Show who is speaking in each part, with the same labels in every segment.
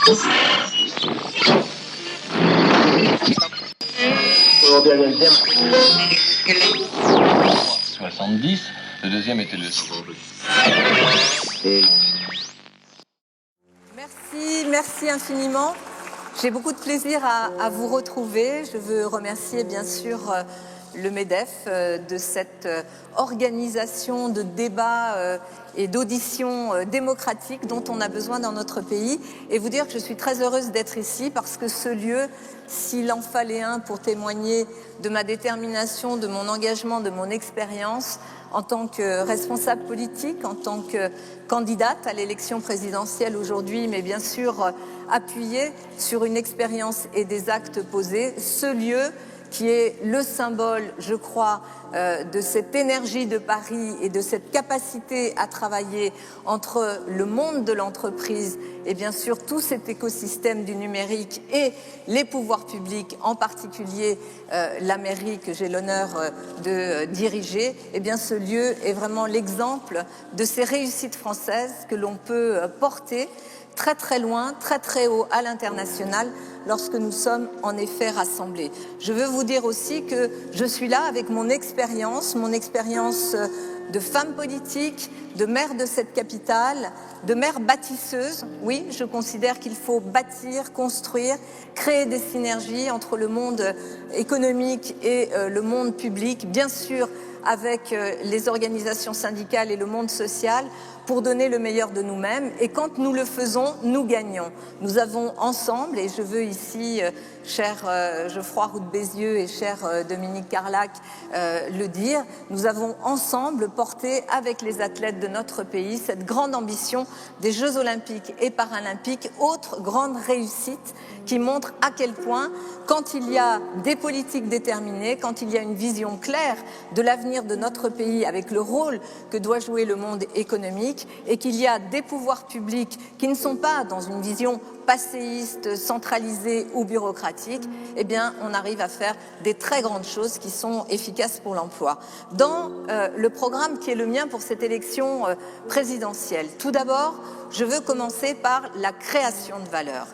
Speaker 1: 70, le deuxième était le...
Speaker 2: Merci infiniment. J'ai beaucoup de plaisir à vous retrouver. Je veux remercier bien sûr le MEDEF de cette organisation de débats et d'auditions démocratiques dont on a besoin dans notre pays, et vous dire que je suis très heureuse d'être ici parce que ce lieu, s'il en fallait un pour témoigner de ma détermination, de mon engagement, de mon expérience en tant que responsable politique, en tant que candidate à l'élection présidentielle aujourd'hui, mais bien sûr appuyée sur une expérience et des actes posés, ce lieu qui est le symbole, je crois, de cette énergie de Paris et de cette capacité à travailler entre le monde de l'entreprise et bien sûr tout cet écosystème du numérique et les pouvoirs publics, en particulier la mairie que j'ai l'honneur de diriger. Eh bien, ce lieu est vraiment l'exemple de ces réussites françaises que l'on peut porter très très loin, très très haut à l'international lorsque nous sommes en effet rassemblés. Je veux vous dire aussi que je suis là avec mon expérience de femme politique, de maire de cette capitale, de maire bâtisseuse. Oui, je considère qu'il faut bâtir, construire, créer des synergies entre le monde économique et le monde public, bien sûr avec les organisations syndicales et le monde social, pour donner le meilleur de nous-mêmes. Et quand nous le faisons, nous gagnons. Nous avons ensemble, et je veux ici, cher Geoffroy Roux de Bézieux et cher Dominique Carlac, le dire, nous avons ensemble porté avec les athlètes de notre pays cette grande ambition des Jeux Olympiques et Paralympiques, autre grande réussite qui montre à quel point, quand il y a des politiques déterminées, quand il y a une vision claire de l'avenir de notre pays avec le rôle que doit jouer le monde économique, et qu'il y a des pouvoirs publics qui ne sont pas dans une vision passéiste, centralisée ou bureaucratique, eh bien, on arrive à faire des très grandes choses qui sont efficaces pour l'emploi. Dans le programme qui est le mien pour cette élection présidentielle, tout d'abord, je veux commencer par la création de valeur.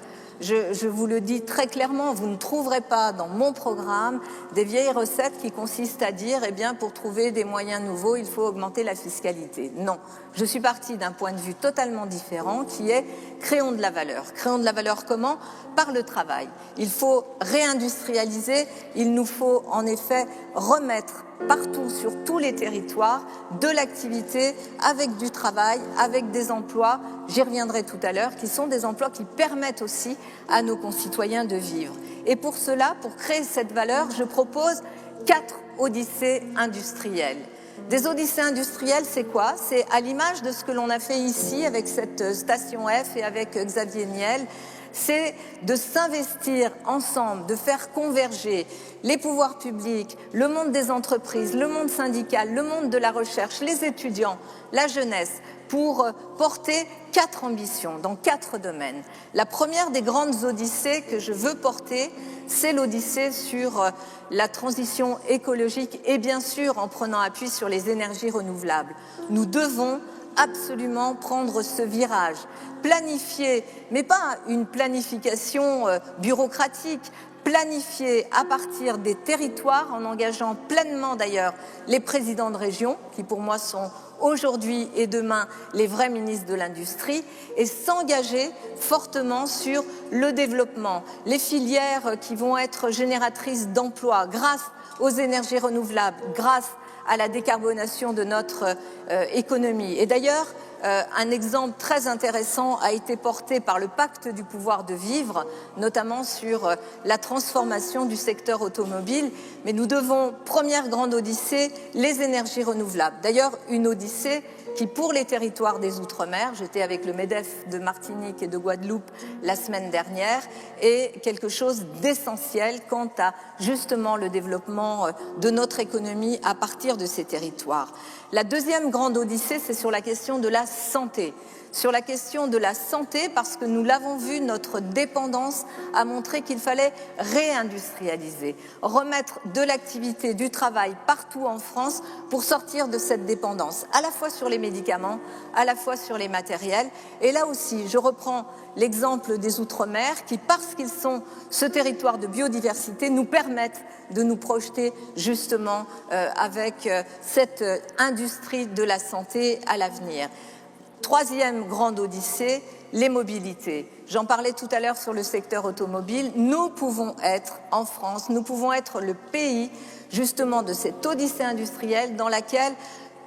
Speaker 2: Je vous le dis très clairement, vous ne trouverez pas dans mon programme des vieilles recettes qui consistent à dire, eh bien, pour trouver des moyens nouveaux, il faut augmenter la fiscalité. Non, je suis partie d'un point de vue totalement différent qui est créons de la valeur. Créons de la valeur comment? Par le travail. Il faut réindustrialiser, il nous faut en effet remettre partout, sur tous les territoires, de l'activité avec du travail, avec des emplois, j'y reviendrai tout à l'heure, qui sont des emplois qui permettent aussi à nos concitoyens de vivre. Et pour cela, pour créer cette valeur, je propose 4 odyssées industrielles. Des odyssées industrielles, c'est quoi? C'est à l'image de ce que l'on a fait ici avec cette station F et avec Xavier Niel, c'est de s'investir ensemble, de faire converger les pouvoirs publics, le monde des entreprises, le monde syndical, le monde de la recherche, les étudiants, la jeunesse, pour porter 4 ambitions dans 4 domaines. La première des grandes odyssées que je veux porter, c'est l'odyssée sur la transition écologique et bien sûr en prenant appui sur les énergies renouvelables. Nous devons absolument prendre ce virage, planifier, mais pas une planification bureaucratique, planifier à partir des territoires en engageant pleinement d'ailleurs les présidents de région, qui pour moi sont aujourd'hui et demain les vrais ministres de l'Industrie, et s'engager fortement sur le développement, les filières qui vont être génératrices d'emplois grâce aux énergies renouvelables, grâce à la décarbonation de notre économie. Et d'ailleurs, un exemple très intéressant a été porté par le pacte du pouvoir de vivre, notamment sur la transformation du secteur automobile. Mais nous devons, première grande odyssée, les énergies renouvelables. D'ailleurs, une odyssée qui, pour les territoires des Outre-mer, j'étais avec le MEDEF de Martinique et de Guadeloupe la semaine dernière, est quelque chose d'essentiel quant à justement le développement de notre économie à partir de ces territoires. La deuxième grande odyssée, c'est sur la question de la santé. sur la question de la santé, parce que nous l'avons vu, notre dépendance a montré qu'il fallait réindustrialiser, remettre de l'activité, du travail partout en France pour sortir de cette dépendance, à la fois sur les médicaments, à la fois sur les matériels. Et là aussi, je reprends l'exemple des Outre-mer qui, parce qu'ils sont ce territoire de biodiversité, nous permettent de nous projeter justement avec cette industrie de la santé à l'avenir. Troisième grande odyssée, les mobilités. J'en parlais tout à l'heure sur le secteur automobile. Nous pouvons être, en France, nous pouvons être le pays justement de cette odyssée industrielle dans laquelle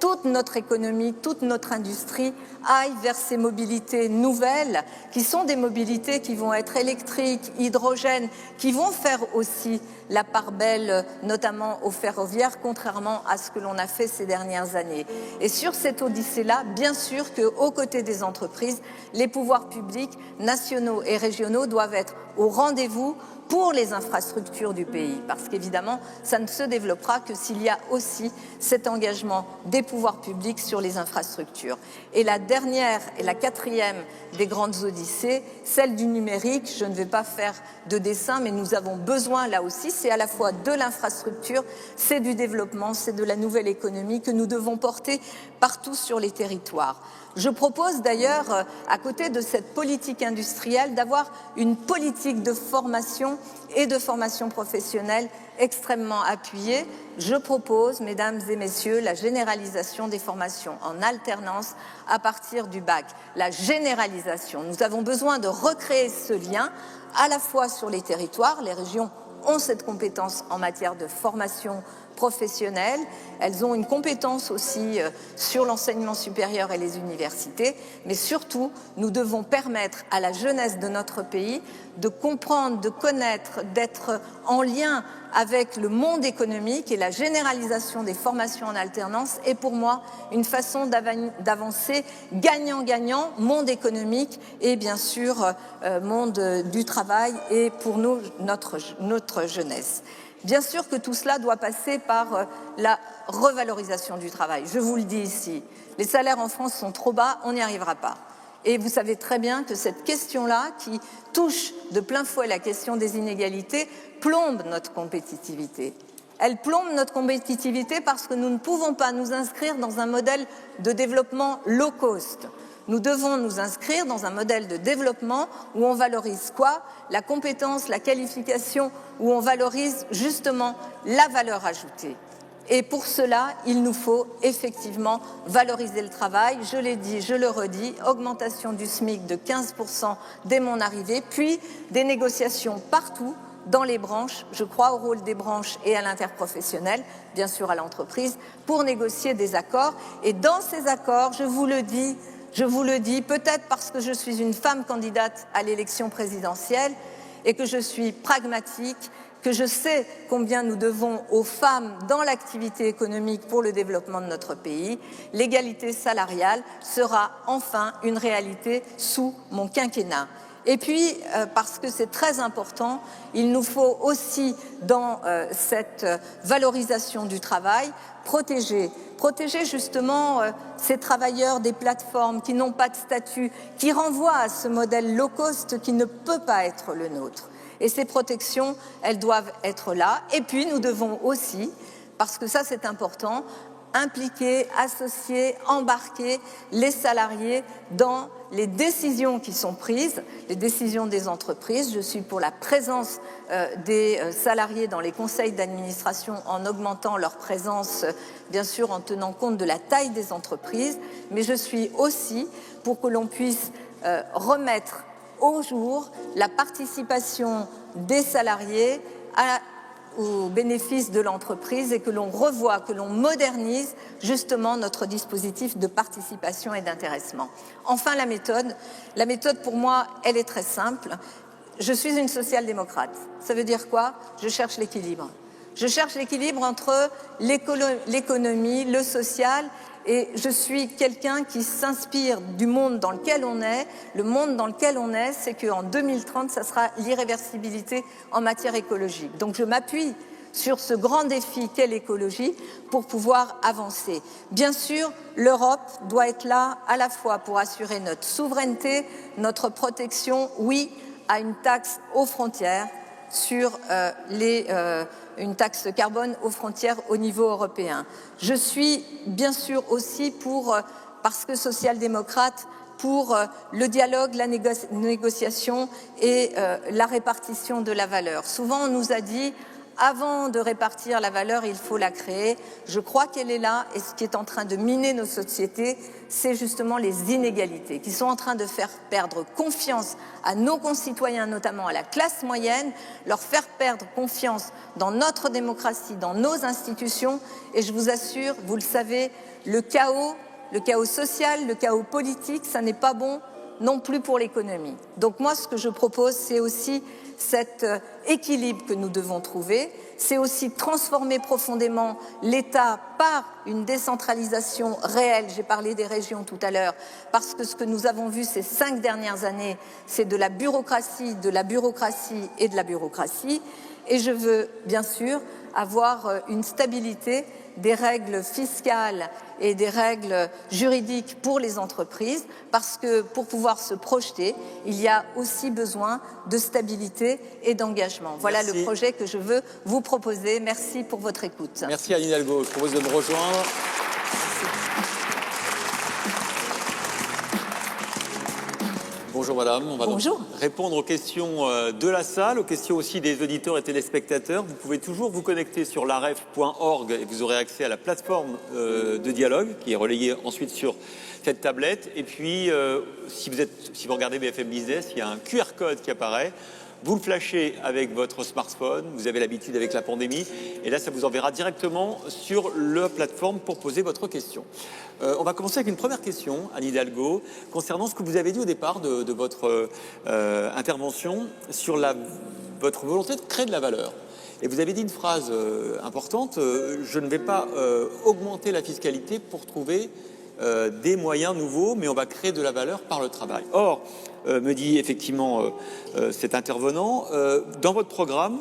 Speaker 2: toute notre économie, toute notre industrie aille vers ces mobilités nouvelles, qui sont des mobilités qui vont être électriques, hydrogènes, qui vont faire aussi la part belle, notamment au ferroviaire, contrairement à ce que l'on a fait ces dernières années. Et sur cette odyssée-là, bien sûr qu'aux côtés des entreprises, les pouvoirs publics, nationaux et régionaux doivent être au rendez-vous pour les infrastructures du pays, parce qu'évidemment, ça ne se développera que s'il y a aussi cet engagement des pouvoirs publics sur les infrastructures. Et la dernière et la quatrième des grandes odyssées, celle du numérique, je ne vais pas faire de dessin, mais nous avons besoin là aussi, c'est à la fois de l'infrastructure, c'est du développement, c'est de la nouvelle économie que nous devons porter partout sur les territoires. Je propose d'ailleurs, à côté de cette politique industrielle, d'avoir une politique de formation et de formation professionnelle extrêmement appuyée. Je propose, mesdames et messieurs, la généralisation des formations en alternance à partir du bac. La généralisation. Nous avons besoin de recréer ce lien à la fois sur les territoires. Les régions ont cette compétence en matière de formation professionnelles, elles ont une compétence aussi sur l'enseignement supérieur et les universités, mais surtout, nous devons permettre à la jeunesse de notre pays de comprendre, de connaître, d'être en lien avec le monde économique, et la généralisation des formations en alternance est pour moi une façon d'avancer gagnant-gagnant, monde économique et bien sûr monde du travail et pour nous, notre jeunesse. Bien sûr que tout cela doit passer par la revalorisation du travail. Je vous le dis ici, les salaires en France sont trop bas, on n'y arrivera pas. Et vous savez très bien que cette question-là, qui touche de plein fouet la question des inégalités, plombe notre compétitivité. Elle plombe notre compétitivité parce que nous ne pouvons pas nous inscrire dans un modèle de développement low cost. Nous devons nous inscrire dans un modèle de développement où on valorise quoi? La compétence, la qualification, où on valorise justement la valeur ajoutée. Et pour cela, il nous faut effectivement valoriser le travail. Je l'ai dit, je le redis, augmentation du SMIC de 15% dès mon arrivée, puis des négociations partout dans les branches. Je crois au rôle des branches et à l'interprofessionnel, bien sûr à l'entreprise, pour négocier des accords. Et dans ces accords, je vous le dis, peut-être parce que je suis une femme candidate à l'élection présidentielle et que je suis pragmatique, que je sais combien nous devons aux femmes dans l'activité économique pour le développement de notre pays, l'égalité salariale sera enfin une réalité sous mon quinquennat. Et puis, parce que c'est très important, il nous faut aussi, dans cette valorisation du travail, protéger justement ces travailleurs des plateformes qui n'ont pas de statut, qui renvoient à ce modèle low cost qui ne peut pas être le nôtre. Et ces protections, elles doivent être là. Et puis, nous devons aussi, parce que ça c'est important, impliquer, associer, embarquer les salariés dans les décisions qui sont prises, les décisions des entreprises. Je suis pour la présence des salariés dans les conseils d'administration en augmentant leur présence, bien sûr en tenant compte de la taille des entreprises, mais je suis aussi pour que l'on puisse remettre au jour la participation des salariés au bénéfice de l'entreprise et que l'on revoie, que l'on modernise justement notre dispositif de participation et d'intéressement. Enfin, la méthode pour moi, elle est très simple. Je suis une social-démocrate. Ça veut dire quoi? Je cherche l'équilibre. Je cherche l'équilibre entre l'économie, le social, et je suis quelqu'un qui s'inspire du monde dans lequel on est. Le monde dans lequel on est, c'est qu'en 2030, ça sera l'irréversibilité en matière écologique. Donc je m'appuie sur ce grand défi qu'est l'écologie pour pouvoir avancer. Bien sûr, l'Europe doit être là à la fois pour assurer notre souveraineté, notre protection, oui, à une taxe aux frontières sur une taxe carbone aux frontières au niveau européen. Je suis bien sûr aussi parce que social-démocrate, pour le dialogue, la négociation et la répartition de la valeur. Souvent, on nous a dit, avant de répartir la valeur, il faut la créer. Je crois qu'elle est là et ce qui est en train de miner nos sociétés, c'est justement les inégalités qui sont en train de faire perdre confiance à nos concitoyens, notamment à la classe moyenne, leur faire perdre confiance dans notre démocratie, dans nos institutions. Et je vous assure, vous le savez, le chaos social, le chaos politique, ça n'est pas bon non plus pour l'économie. Donc moi, ce que je propose, c'est aussi cet équilibre que nous devons trouver, c'est aussi transformer profondément l'État par une décentralisation réelle. J'ai parlé des régions tout à l'heure, parce que ce que nous avons vu ces 5 dernières années, c'est de la bureaucratie et de la bureaucratie. Et je veux bien sûr avoir une stabilité des règles fiscales et des règles juridiques pour les entreprises, parce que pour pouvoir se projeter, il y a aussi besoin de stabilité et d'engagement. Voilà le projet que je veux vous proposer. Merci pour votre écoute.
Speaker 3: Merci Anne Hidalgo. Je propose de me rejoindre. Bonjour madame, on va donc répondre aux questions de la salle, aux questions aussi des auditeurs et téléspectateurs. Vous pouvez toujours vous connecter sur laref.org et vous aurez accès à la plateforme de dialogue qui est relayée ensuite sur cette tablette. Et puis, si vous regardez BFM Business, il y a un QR code qui apparaît. Vous le flashez avec votre smartphone, vous avez l'habitude avec la pandémie, et là, ça vous enverra directement sur la plateforme pour poser votre question. On va commencer avec une première question, Anne Hidalgo, concernant ce que vous avez dit au départ de votre intervention sur votre volonté de créer de la valeur. Et vous avez dit une phrase importante, je ne vais pas augmenter la fiscalité pour trouver des moyens nouveaux, mais on va créer de la valeur par le travail. Or, me dit effectivement cet intervenant, dans votre programme,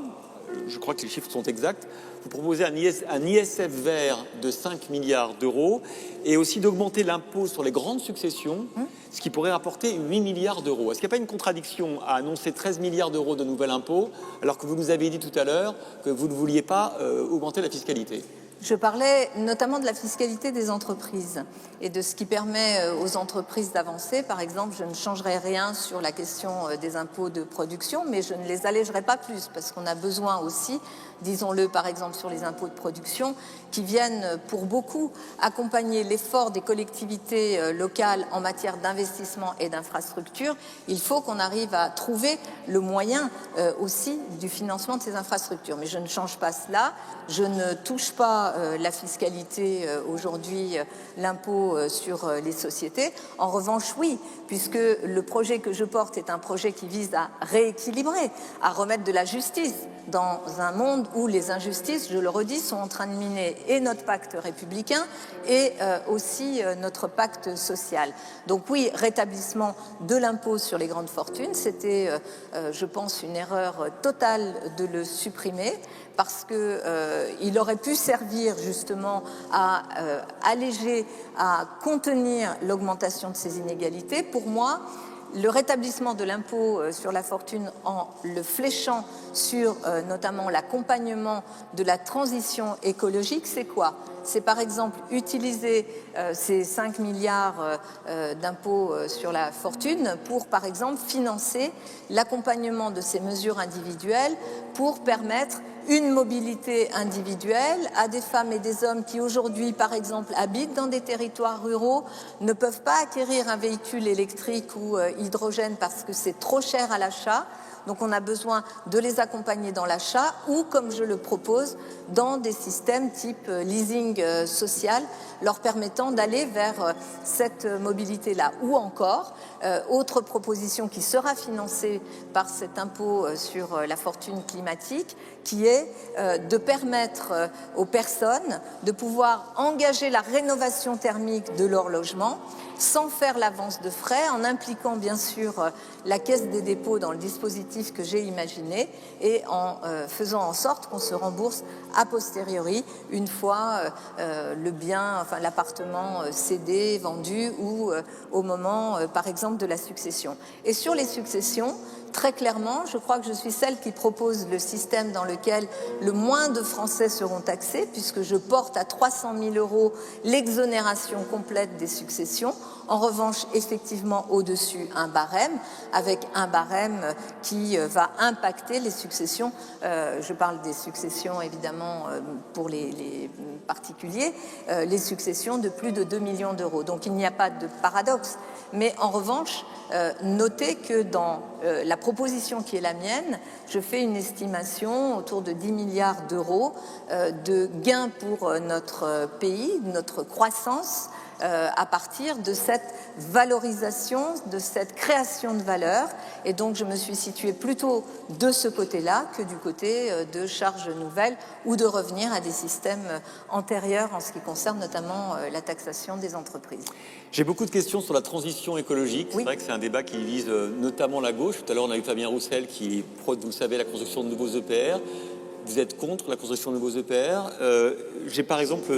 Speaker 3: je crois que les chiffres sont exacts, vous proposez un ISF vert de 5 milliards d'euros et aussi d'augmenter l'impôt sur les grandes successions, ce qui pourrait rapporter 8 milliards d'euros. Est-ce qu'il n'y a pas une contradiction à annoncer 13 milliards d'euros de nouvel impôt alors que vous nous avez dit tout à l'heure que vous ne vouliez pas augmenter la fiscalité ?
Speaker 2: Je parlais notamment de la fiscalité des entreprises et de ce qui permet aux entreprises d'avancer. Par exemple, je ne changerai rien sur la question des impôts de production, mais je ne les allégerai pas plus parce qu'on a besoin aussi, disons-le par exemple sur les impôts de production, qui viennent pour beaucoup accompagner l'effort des collectivités locales en matière d'investissement et d'infrastructure. Il faut qu'on arrive à trouver le moyen aussi du financement de ces infrastructures. Mais je ne change pas cela, je ne touche pas la fiscalité aujourd'hui, l'impôt sur les sociétés. En revanche, oui, puisque le projet que je porte est un projet qui vise à rééquilibrer, à remettre de la justice dans un monde où les injustices, je le redis, sont en train de miner et notre pacte républicain et aussi notre pacte social. Donc oui, rétablissement de l'impôt sur les grandes fortunes, c'était, je pense, une erreur totale de le supprimer, parce qu'il aurait pu servir justement à alléger, à contenir l'augmentation de ces inégalités. Pour moi, le rétablissement de l'impôt sur la fortune en le fléchant sur notamment l'accompagnement de la transition écologique, c'est quoi ? C'est par exemple utiliser ces 5 milliards d'impôts sur la fortune pour par exemple financer l'accompagnement de ces mesures individuelles pour permettre une mobilité individuelle à des femmes et des hommes qui aujourd'hui, par exemple, habitent dans des territoires ruraux, ne peuvent pas acquérir un véhicule électrique ou hydrogène parce que c'est trop cher à l'achat. Donc on a besoin de les accompagner dans l'achat ou, comme je le propose, dans des systèmes type leasing social, leur permettant d'aller vers cette mobilité-là. Ou encore, autre proposition qui sera financée par cet impôt sur la fortune climatique, qui est de permettre aux personnes de pouvoir engager la rénovation thermique de leur logement sans faire l'avance de frais, en impliquant bien sûr la Caisse des dépôts dans le dispositif dispositif que j'ai imaginé et en faisant en sorte qu'on se rembourse a posteriori une fois le bien, enfin l'appartement cédé, vendu ou au moment, par exemple, de la succession. Et sur les successions, très clairement, je crois que je suis celle qui propose le système dans lequel le moins de Français seront taxés, puisque je porte à 300 000 € l'exonération complète des successions. En revanche, effectivement, au-dessus, un barème, avec un barème qui va impacter les successions. Je parle des successions, évidemment, pour les particuliers, les successions de plus de 2 millions d'euros. Donc, il n'y a pas de paradoxe. Mais en revanche, notez que dans la proposition qui est la mienne, je fais une estimation autour de 10 milliards d'euros de gains pour notre pays, notre croissance, à partir de cette valorisation, de cette création de valeur. Et donc, je me suis située plutôt de ce côté-là que du côté de charges nouvelles ou de revenir à des systèmes antérieurs en ce qui concerne notamment la taxation des entreprises.
Speaker 3: J'ai beaucoup de questions sur la transition écologique.
Speaker 2: Oui.
Speaker 3: C'est vrai que c'est un débat qui vise notamment la gauche. Tout à l'heure, on a eu Fabien Roussel qui prône, vous le savez, la construction de nouveaux EPR. Vous êtes contre la construction de nouveaux EPR. J'ai par exemple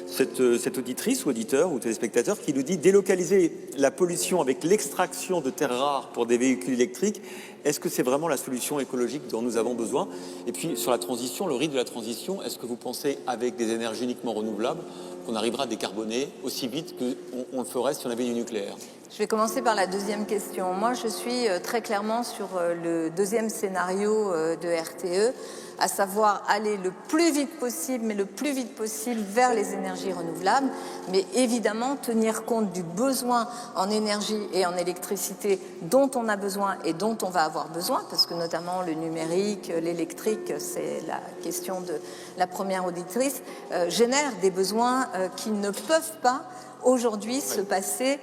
Speaker 3: cette auditrice ou auditeur ou téléspectateur qui nous dit délocaliser la pollution avec l'extraction de terres rares pour des véhicules électriques. Est-ce que c'est vraiment la solution écologique dont nous avons besoin? Et puis sur la transition, le rythme de la transition, est-ce que vous pensez avec des énergies uniquement renouvelables qu'on arrivera à décarboner aussi vite qu'on le ferait si on avait du nucléaire?
Speaker 2: Je vais commencer par la deuxième question. Moi, je suis très clairement sur le deuxième scénario de RTE, à savoir aller le plus vite possible, mais le plus vite possible vers les énergies renouvelables, mais évidemment tenir compte du besoin en énergie et en électricité dont on a besoin et dont on va avoir besoin, parce que notamment le numérique, l'électrique, c'est la question de la première auditrice, génère des besoins qui ne peuvent pas aujourd'hui se passer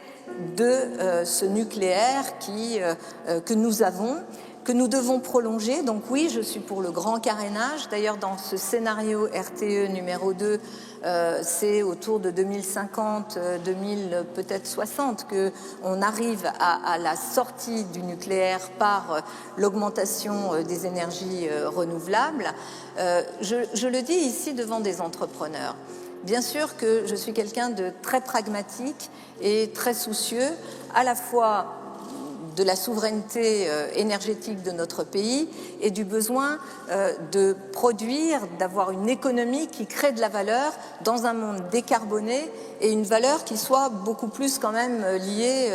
Speaker 2: de ce nucléaire que nous avons, que nous devons prolonger. Donc oui, je suis pour le grand carénage. D'ailleurs, dans ce scénario RTE numéro 2, c'est autour de 2050, 2000, peut-être 60, qu'on arrive à la sortie du nucléaire par l'augmentation des énergies renouvelables. Je le dis ici devant des entrepreneurs. Bien sûr que je suis quelqu'un de très pragmatique et très soucieux, à la fois de la souveraineté énergétique de notre pays et du besoin de produire, d'avoir une économie qui crée de la valeur dans un monde décarboné et une valeur qui soit beaucoup plus quand même liée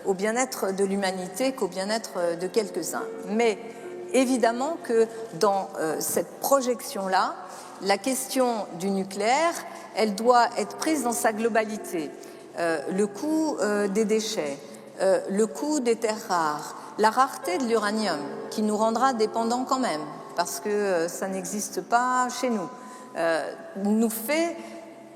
Speaker 2: au bien-être de l'humanité qu'au bien-être de quelques-uns. Mais évidemment que dans cette projection-là, la question du nucléaire, elle doit être prise dans sa globalité. Le coût des déchets, le coût des terres rares, la rareté de l'uranium, qui nous rendra dépendants quand même, parce que ça n'existe pas chez nous,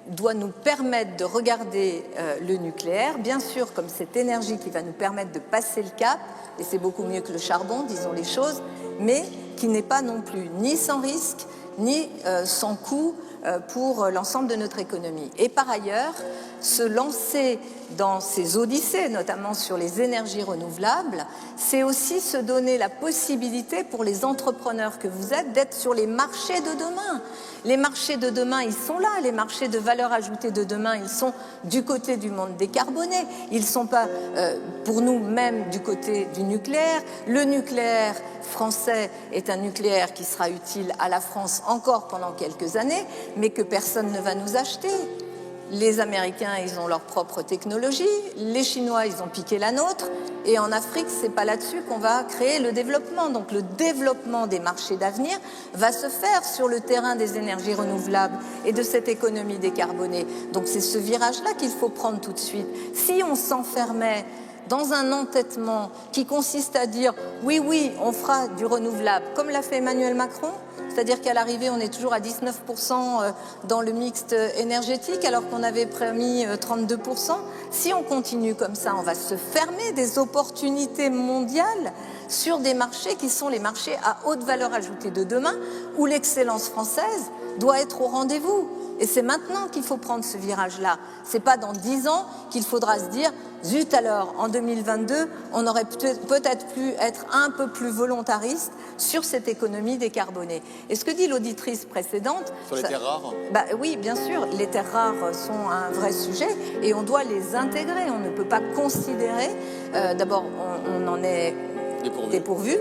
Speaker 2: doit nous permettre de regarder le nucléaire, bien sûr comme cette énergie qui va nous permettre de passer le cap, et c'est beaucoup mieux que le charbon, disons les choses, mais qui n'est pas non plus ni sans risque, ni sans coût pour l'ensemble de notre économie. Et par ailleurs, se lancer dans ces odyssées, notamment sur les énergies renouvelables, c'est aussi se donner la possibilité pour les entrepreneurs que vous êtes d'être sur les marchés de demain. Les marchés de demain, ils sont là. Les marchés de valeur ajoutée de demain, ils sont du côté du monde décarboné. Ils ne sont pas, pour nous, même du côté du nucléaire. Le nucléaire français est un nucléaire qui sera utile à la France encore pendant quelques années, mais que personne ne va nous acheter. Les Américains, ils ont leur propre technologie, les Chinois, ils ont piqué la nôtre, et en Afrique, c'est pas là-dessus qu'on va créer le développement. Donc le développement des marchés d'avenir va se faire sur le terrain des énergies renouvelables et de cette économie décarbonée. Donc c'est ce virage-là qu'il faut prendre tout de suite. Si on s'enfermait dans un entêtement qui consiste à dire « oui, on fera du renouvelable », comme l'a fait Emmanuel Macron, c'est-à-dire qu'à l'arrivée, on est toujours à 19% dans le mixte énergétique, alors qu'on avait promis 32%. Si on continue comme ça, on va se fermer des opportunités mondiales sur des marchés qui sont les marchés à haute valeur ajoutée de demain, où l'excellence française doit être au rendez-vous. Et c'est maintenant qu'il faut prendre ce virage-là. Ce n'est pas dans 10 ans qu'il faudra se dire « Zut alors, en 2022, on aurait peut-être pu être un peu plus volontariste sur cette économie décarbonée. » Et ce que dit l'auditrice précédente...
Speaker 3: Sur les terres rares ?
Speaker 2: Oui, bien sûr, les terres rares sont un vrai sujet et on doit les intégrer. On ne peut pas considérer... D'abord, on en est dépourvu,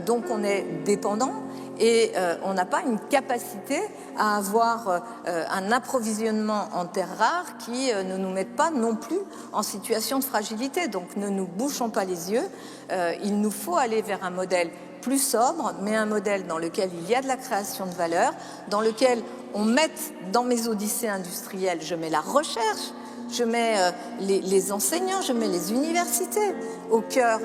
Speaker 2: donc on est dépendant. Et on n'a pas une capacité à avoir un approvisionnement en terres rares qui ne nous mette pas non plus en situation de fragilité. Donc ne nous bouchons pas les yeux, il nous faut aller vers un modèle plus sobre, mais un modèle dans lequel il y a de la création de valeur, dans lequel on mette dans mes odyssées industrielles, je mets la recherche, je mets les enseignants, je mets les universités au cœur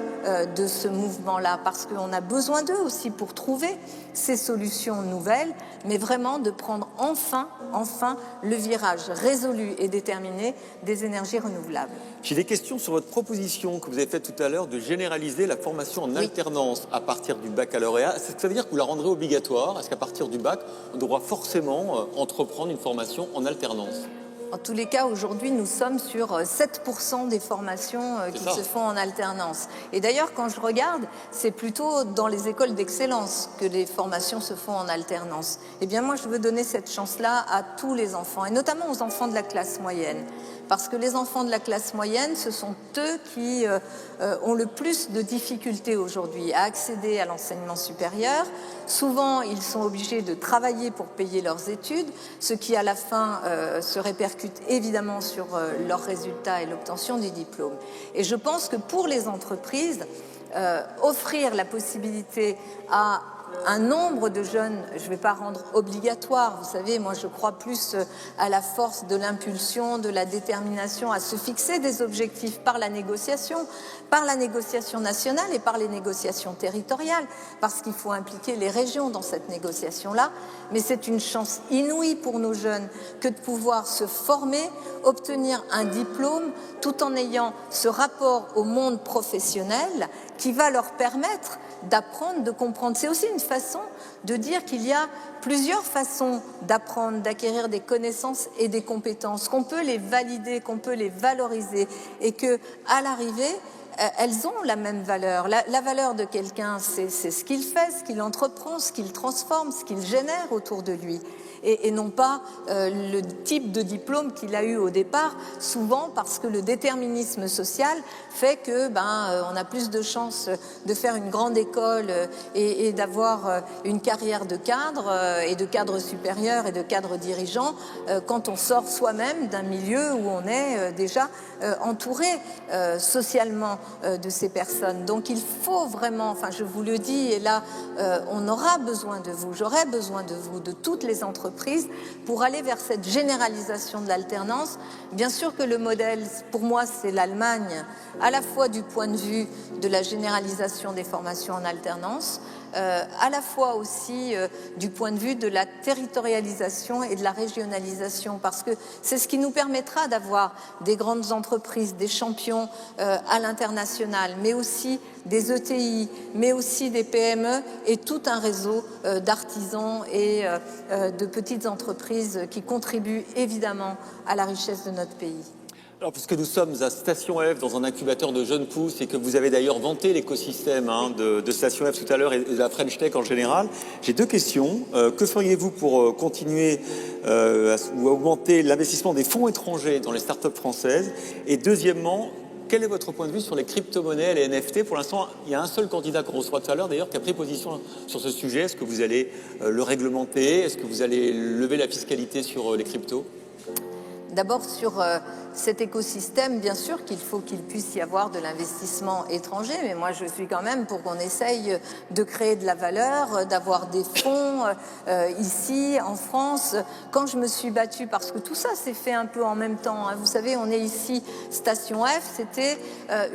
Speaker 2: de ce mouvement-là, parce qu'on a besoin d'eux aussi pour trouver ces solutions nouvelles, mais vraiment de prendre enfin le virage résolu et déterminé des énergies renouvelables.
Speaker 3: J'ai des questions sur votre proposition que vous avez faite tout à l'heure de généraliser la formation en alternance à partir du baccalauréat. Est-ce que ça veut dire que vous la rendrez obligatoire? Est-ce qu'à partir du bac, on devra forcément entreprendre une formation en alternance?
Speaker 2: En tous les cas, aujourd'hui, nous sommes sur 7% des formations qui se font en alternance. Et d'ailleurs, quand je regarde, c'est plutôt dans les écoles d'excellence que les formations se font en alternance. Eh bien, moi, je veux donner cette chance-là à tous les enfants, et notamment aux enfants de la classe moyenne. Parce que les enfants de la classe moyenne, ce sont eux qui ont le plus de difficultés aujourd'hui à accéder à l'enseignement supérieur. Souvent, ils sont obligés de travailler pour payer leurs études, ce qui, à la fin, se répercute évidemment sur leurs résultats et l'obtention du diplôme. Et je pense que pour les entreprises, offrir la possibilité à un nombre de jeunes, je ne vais pas rendre obligatoire, vous savez, moi je crois plus à la force de l'impulsion, de la détermination, à se fixer des objectifs par la négociation nationale et par les négociations territoriales, parce qu'il faut impliquer les régions dans cette négociation-là, mais c'est une chance inouïe pour nos jeunes que de pouvoir se former, obtenir un diplôme, tout en ayant ce rapport au monde professionnel qui va leur permettre d'apprendre, de comprendre. C'est aussi une façon de dire qu'il y a plusieurs façons d'apprendre, d'acquérir des connaissances et des compétences, qu'on peut les valider, qu'on peut les valoriser et qu'à l'arrivée, elles ont la même valeur. La valeur de quelqu'un, c'est ce qu'il fait, ce qu'il entreprend, ce qu'il transforme, ce qu'il génère autour de lui. Et non pas le type de diplôme qu'il a eu au départ, souvent parce que le déterminisme social fait que on a plus de chances de faire une grande école et d'avoir une carrière de cadre et de cadre supérieur et de cadre dirigeant quand on sort soi-même d'un milieu où on est déjà entouré socialement de ces personnes. Donc il faut vraiment, enfin je vous le dis, et là on aura besoin de vous, j'aurai besoin de vous, de toutes les entreprises, pour aller vers cette généralisation de l'alternance. Bien sûr que le modèle, pour moi, c'est l'Allemagne, à la fois du point de vue de la généralisation des formations en alternance, à la fois aussi du point de vue de la territorialisation et de la régionalisation, parce que c'est ce qui nous permettra d'avoir des grandes entreprises, des champions à l'international, mais aussi des ETI, mais aussi des PME et tout un réseau d'artisans et de petites entreprises qui contribuent évidemment à la richesse de notre pays.
Speaker 3: Alors, puisque nous sommes à Station F, dans un incubateur de jeunes pousses, et que vous avez d'ailleurs vanté l'écosystème de Station F tout à l'heure et de la French Tech en général, j'ai deux questions. Que feriez-vous pour continuer ou augmenter l'investissement des fonds étrangers dans les startups françaises? Et deuxièmement, quel est votre point de vue sur les crypto-monnaies, les NFT? Pour l'instant, il y a un seul candidat qu'on reçoit tout à l'heure, d'ailleurs, qui a pris position sur ce sujet. Est-ce que vous allez le réglementer? Est-ce que vous allez lever la fiscalité sur les cryptos?
Speaker 2: D'abord, sur cet écosystème, bien sûr qu'il faut qu'il puisse y avoir de l'investissement étranger, mais moi je suis quand même pour qu'on essaye de créer de la valeur, d'avoir des fonds ici, en France. Quand je me suis battue, parce que tout ça s'est fait un peu en même temps, hein, vous savez, on est ici, Station F, c'était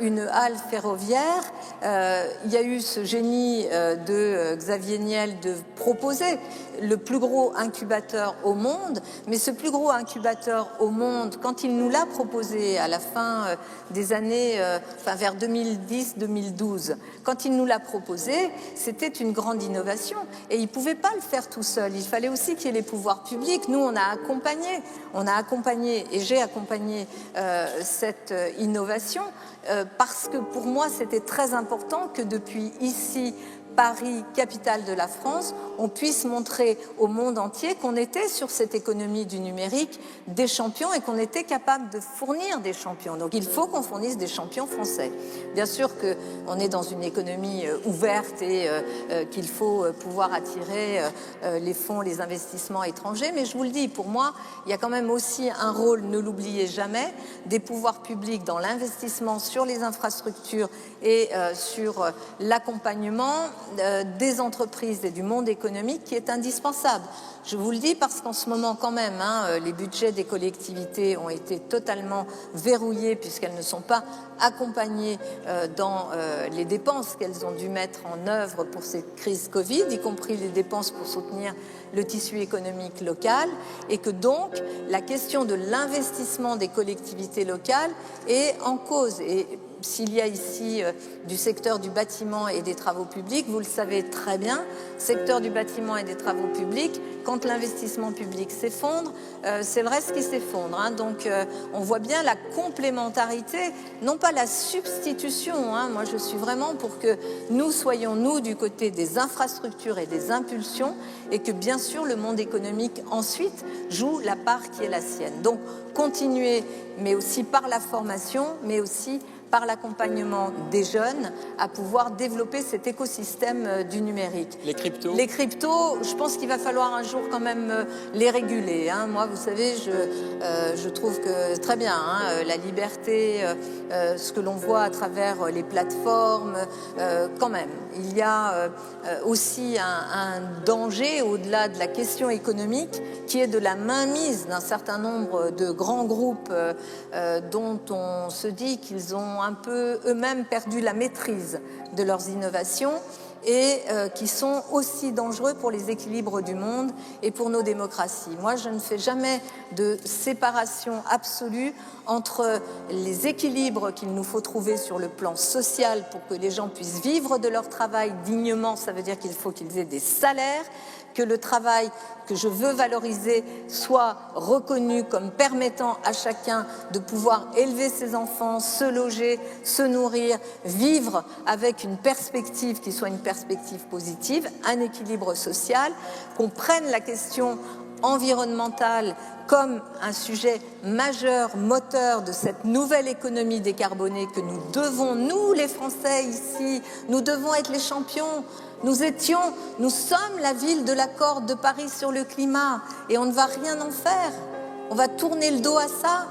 Speaker 2: une halle ferroviaire. Il y a eu ce génie de Xavier Niel de proposer le plus gros incubateur au monde, mais ce plus gros incubateur au au monde, quand il nous l'a proposé à la fin des années, vers 2010-2012, quand il nous l'a proposé, c'était une grande innovation et il ne pouvait pas le faire tout seul. Il fallait aussi qu'il y ait les pouvoirs publics. Nous, on a accompagné et j'ai accompagné cette innovation parce que pour moi, c'était très important que depuis ici, Paris, capitale de la France, on puisse montrer au monde entier qu'on était sur cette économie du numérique des champions et qu'on était capable de fournir des champions. Donc il faut qu'on fournisse des champions français. Bien sûr qu'on est dans une économie ouverte et qu'il faut pouvoir attirer les fonds, les investissements étrangers, mais je vous le dis, pour moi, il y a quand même aussi un rôle, ne l'oubliez jamais, des pouvoirs publics dans l'investissement sur les infrastructures et sur l'accompagnement des entreprises et du monde économique qui est indispensable. Je vous le dis parce qu'en ce moment quand même, les budgets des collectivités ont été totalement verrouillés puisqu'elles ne sont pas accompagnées dans les dépenses qu'elles ont dû mettre en œuvre pour cette crise Covid, y compris les dépenses pour soutenir le tissu économique local, et que donc la question de l'investissement des collectivités locales est en cause. Et s'il y a ici du secteur du bâtiment et des travaux publics, vous le savez très bien, secteur du bâtiment et des travaux publics, quand l'investissement public s'effondre, c'est le reste qui s'effondre. Donc on voit bien la complémentarité, non pas la substitution. Moi je suis vraiment pour que nous soyons, nous, du côté des infrastructures et des impulsions, et que bien sûr le monde économique ensuite joue la part qui est la sienne. Donc continuer, mais aussi par la formation, mais aussi par l'accompagnement des jeunes à pouvoir développer cet écosystème du numérique.
Speaker 3: Les cryptos ?
Speaker 2: Les cryptos, je pense qu'il va falloir un jour quand même les réguler. Moi, vous savez, je trouve que très bien, la liberté, ce que l'on voit à travers les plateformes, quand même. Il y a aussi un danger au-delà de la question économique qui est de la mainmise d'un certain nombre de grands groupes dont on se dit qu'ils ont un peu eux-mêmes perdu la maîtrise de leurs innovations et qui sont aussi dangereux pour les équilibres du monde et pour nos démocraties. Moi, je ne fais jamais de séparation absolue entre les équilibres qu'il nous faut trouver sur le plan social pour que les gens puissent vivre de leur travail dignement. Ça veut dire qu'il faut qu'ils aient des salaires, que le travail que je veux valoriser soit reconnu comme permettant à chacun de pouvoir élever ses enfants, se loger, se nourrir, vivre avec une perspective qui soit une perspective positive, un équilibre social, qu'on prenne la question environnementale comme un sujet majeur, moteur de cette nouvelle économie décarbonée que nous devons, nous les Français ici, nous devons être les champions. Nous sommes la ville de l'accord de Paris sur le climat et on ne va rien en faire. On va tourner le dos à ça.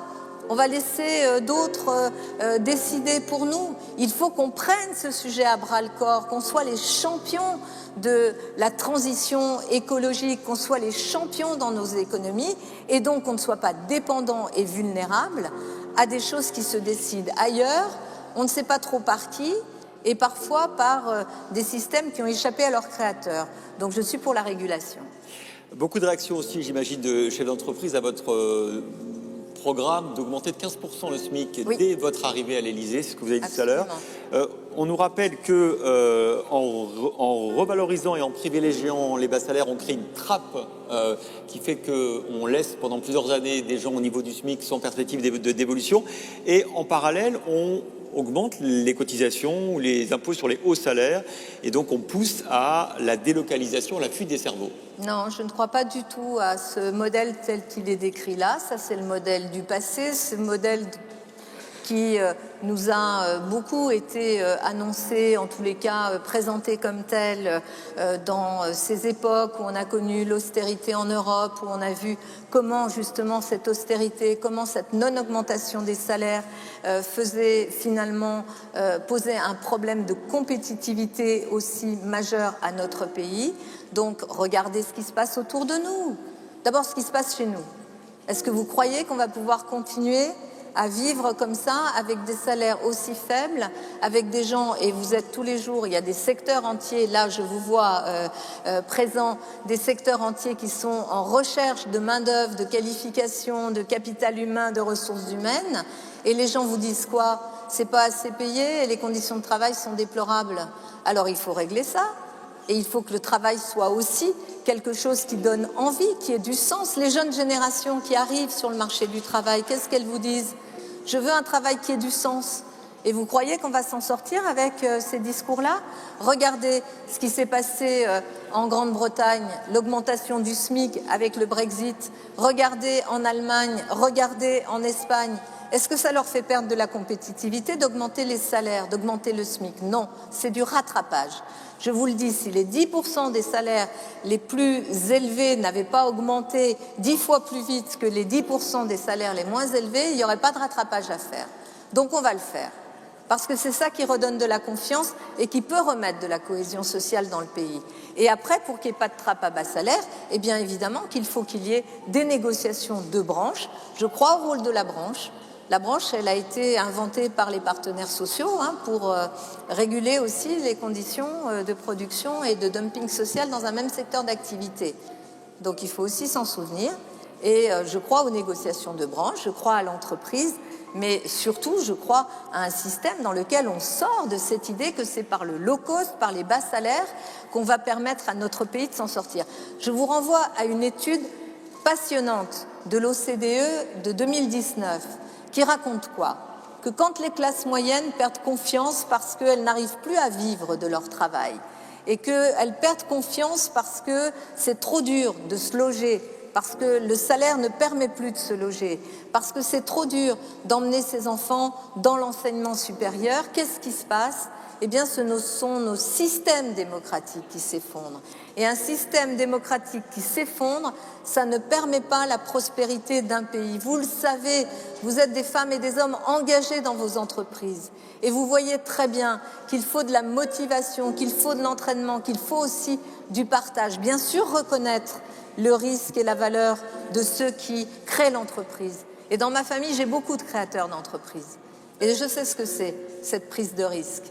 Speaker 2: On va laisser d'autres décider pour nous. Il faut qu'on prenne ce sujet à bras-le-corps, qu'on soit les champions de la transition écologique, qu'on soit les champions dans nos économies et donc qu'on ne soit pas dépendants et vulnérables à des choses qui se décident ailleurs, on ne sait pas trop par qui, et parfois par des systèmes qui ont échappé à leurs créateurs. Donc je suis pour la régulation.
Speaker 3: Beaucoup de réactions aussi, j'imagine, de chefs d'entreprise à votre programme d'augmenter de 15% le SMIC dès votre arrivée à l'Élysée, c'est ce que vous avez dit tout à l'heure. On nous rappelle que en revalorisant et en privilégiant les bas salaires, on crée une trappe qui fait qu'on laisse pendant plusieurs années des gens au niveau du SMIC sans perspective d'évolution. Et en parallèle, on augmente les cotisations ou les impôts sur les hauts salaires et donc on pousse à la délocalisation, à la fuite des cerveaux.
Speaker 2: Non, je ne crois pas du tout à ce modèle tel qu'il est décrit là. Ça, c'est le modèle du passé, ce modèle qui nous a beaucoup été annoncé, en tous les cas présenté comme tel dans ces époques où on a connu l'austérité en Europe, où on a vu comment justement cette austérité, comment cette non-augmentation des salaires faisait finalement poser un problème de compétitivité aussi majeur à notre pays. Donc regardez ce qui se passe autour de nous. D'abord ce qui se passe chez nous. Est-ce que vous croyez qu'on va pouvoir continuer à vivre comme ça, avec des salaires aussi faibles, avec des gens, et vous êtes tous les jours, il y a des secteurs entiers, là je vous vois présents, des secteurs entiers qui sont en recherche de main-d'œuvre, de qualification, de capital humain, de ressources humaines, et les gens vous disent quoi? C'est pas assez payé et les conditions de travail sont déplorables. Alors il faut régler ça. Et il faut que le travail soit aussi quelque chose qui donne envie, qui ait du sens. Les jeunes générations qui arrivent sur le marché du travail, qu'est-ce qu'elles vous disent? Je veux un travail qui ait du sens. Et vous croyez qu'on va s'en sortir avec ces discours-là? Regardez ce qui s'est passé en Grande-Bretagne, l'augmentation du SMIC avec le Brexit. Regardez en Allemagne, regardez en Espagne. Est-ce que ça leur fait perdre de la compétitivité d'augmenter les salaires, d'augmenter le SMIC? Non, c'est du rattrapage. Je vous le dis, si les 10% des salaires les plus élevés n'avaient pas augmenté 10 fois plus vite que les 10% des salaires les moins élevés, il n'y aurait pas de rattrapage à faire. Donc on va le faire. Parce que c'est ça qui redonne de la confiance et qui peut remettre de la cohésion sociale dans le pays. Et après, pour qu'il n'y ait pas de trappe à bas salaire, eh bien évidemment qu'il faut qu'il y ait des négociations de branches. Je crois au rôle de la branche. La branche, elle a été inventée par les partenaires sociaux pour réguler aussi les conditions de production et de dumping social dans un même secteur d'activité. Donc il faut aussi s'en souvenir. Et je crois aux négociations de branche, je crois à l'entreprise, mais surtout je crois à un système dans lequel on sort de cette idée que c'est par le low cost, par les bas salaires, qu'on va permettre à notre pays de s'en sortir. Je vous renvoie à une étude passionnante de l'OCDE de 2019, qui raconte quoi? Que quand les classes moyennes perdent confiance parce qu'elles n'arrivent plus à vivre de leur travail et qu'elles perdent confiance parce que c'est trop dur de se loger, parce que le salaire ne permet plus de se loger, parce que c'est trop dur d'emmener ses enfants dans l'enseignement supérieur, qu'est-ce qui se passe? Eh bien, ce sont nos systèmes démocratiques qui s'effondrent. Et un système démocratique qui s'effondre, ça ne permet pas la prospérité d'un pays. Vous le savez, vous êtes des femmes et des hommes engagés dans vos entreprises. Et vous voyez très bien qu'il faut de la motivation, qu'il faut de l'entraînement, qu'il faut aussi du partage. Bien sûr, reconnaître le risque et la valeur de ceux qui créent l'entreprise. Et dans ma famille, j'ai beaucoup de créateurs d'entreprises. Et je sais ce que c'est, cette prise de risque.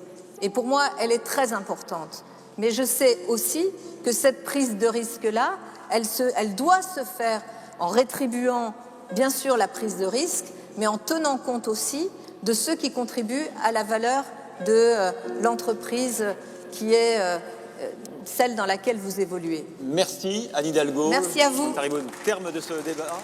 Speaker 2: Et pour moi, elle est très importante. Mais je sais aussi que cette prise de risque-là, elle doit se faire en rétribuant, bien sûr, la prise de risque, mais en tenant compte aussi de ceux qui contribuent à la valeur de l'entreprise qui est celle dans laquelle vous évoluez.
Speaker 3: Merci Anne Hidalgo.
Speaker 2: Merci à vous.
Speaker 3: Nous arrivons au terme de ce débat.